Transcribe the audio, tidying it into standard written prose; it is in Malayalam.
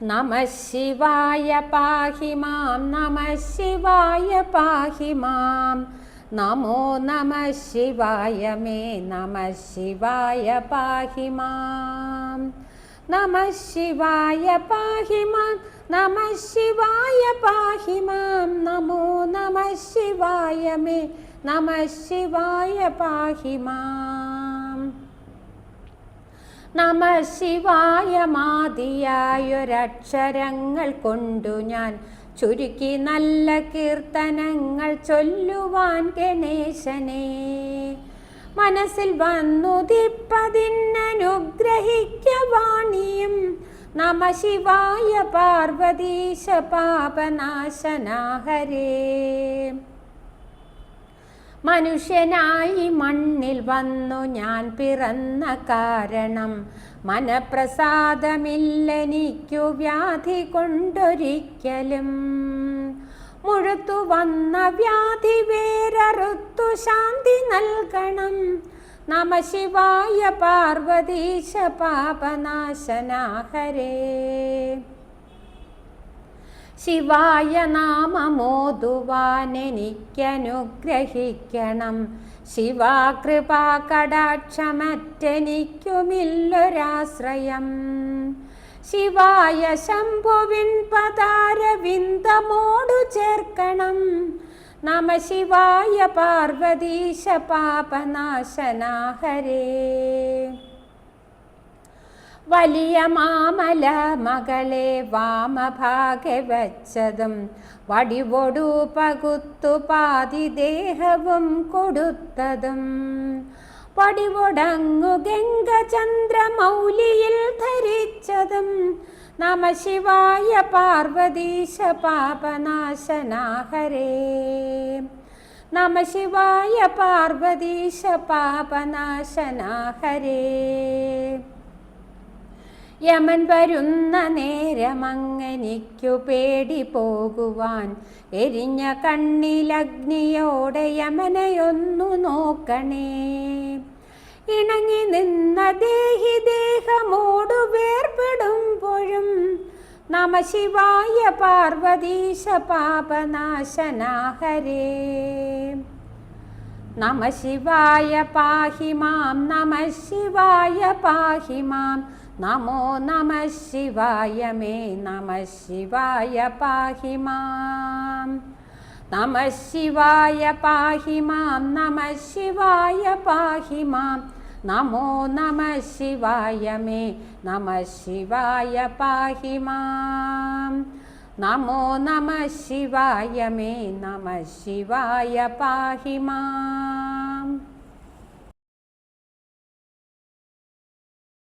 നമഃ ശിവായ പാഹി മാം, നമഃ ശിവായ പാഹി മാം. നമോ നമഃ ശിവായ മേ, നമഃ ശിവായ പാഹി മാം. നമഃ ശിവായ പാഹി മാം, നമഃ ശിവായ പാഹി മാം. നമോ നമഃ ശിവായ മേ, നമഃ ശിവായ പാഹി മാം. നമഃ ശിവായ മാദിയായൊരക്ഷരങ്ങൾ കൊണ്ടു ഞാൻ ചുരുക്കി നല്ല കീർത്തനങ്ങൾ ചൊല്ലുവാൻ ഗണേശനെ മനസ്സിൽ വന്നുദിപ്പതിന്നനുഗ്രഹിക്കവാണിയും. നമഃ ശിവായ പാർവതീശ പാപനാശനാഹരേ. മനുഷ്യനായി മണ്ണിൽ വന്നു ഞാൻ പിറന്ന കാരണം മനപ്രസാദമില്ലെനിക്കു വ്യാധി കൊണ്ടൊരിക്കലും. മുഴുത്തു വന്ന വ്യാധി വേരറുത്തു ശാന്തി നൽകണം. നമഃ ശിവായ പാർവതീശ പാപനാശനാഹരേ. ശിവായ നാമമോതുവാനെനിക്കനുഗ്രഹിക്കണം. ശിവാകൃപാ കടാക്ഷമറ്റെനിക്കുമില്ലൊരാശ്രയം. ശിവായ ശംഭുവിൻ പദാരവിന്ദമോടു ചേർക്കണം. നമഃ ശിവായ പാർവതീശ പാപനാശനാഹരേ. വലിയ മാമല മകളെ വാമഭാഗെ വച്ചതും വടിവൊടു പകുത്തു പാതി ദേഹവും കൊടുത്തതും. വടിവൊടങ്ങു ഗംഗചന്ദ്രമൗലിയിൽ ധരിച്ചതും. നമഃ ശിവായ പാർവതീശ പാപനാശനാഹരേ. നമഃ ശിവായ പാർവതീശ പാപനാശനാഹരേ. യമൻ വരുന്ന നേരമങ്ങനിക്കു പേടി പോകുവാൻ എരിഞ്ഞ കണ്ണിലഗ്നിയോടെ യമനെയൊന്നു നോക്കണേ. ഇണങ്ങി നിന്ന ദേഹി ദേഹമോടു വേർപെടുമ്പോഴും. നമഃ ശിവായ പാർവതീശ പാപനാശനാഹരേ. നമഃ ശിവായ പാഹി മാം, നമഃ ശിവായ പാഹി മാം. നമോ നമഃ ശിവായ മേ, നമഃ ശിവായ പാഹി മാം. നമഃ ശിവായ പാഹി മാം, നമഃ ശിവായ പാഹി മാം. നമോ നമഃ ശിവായ മേ, നമഃ ശിവായ പാഹി മാം. നമോ നമഃ ശിവായ മേ, നമഃ ശിവായ പാഹി മാം.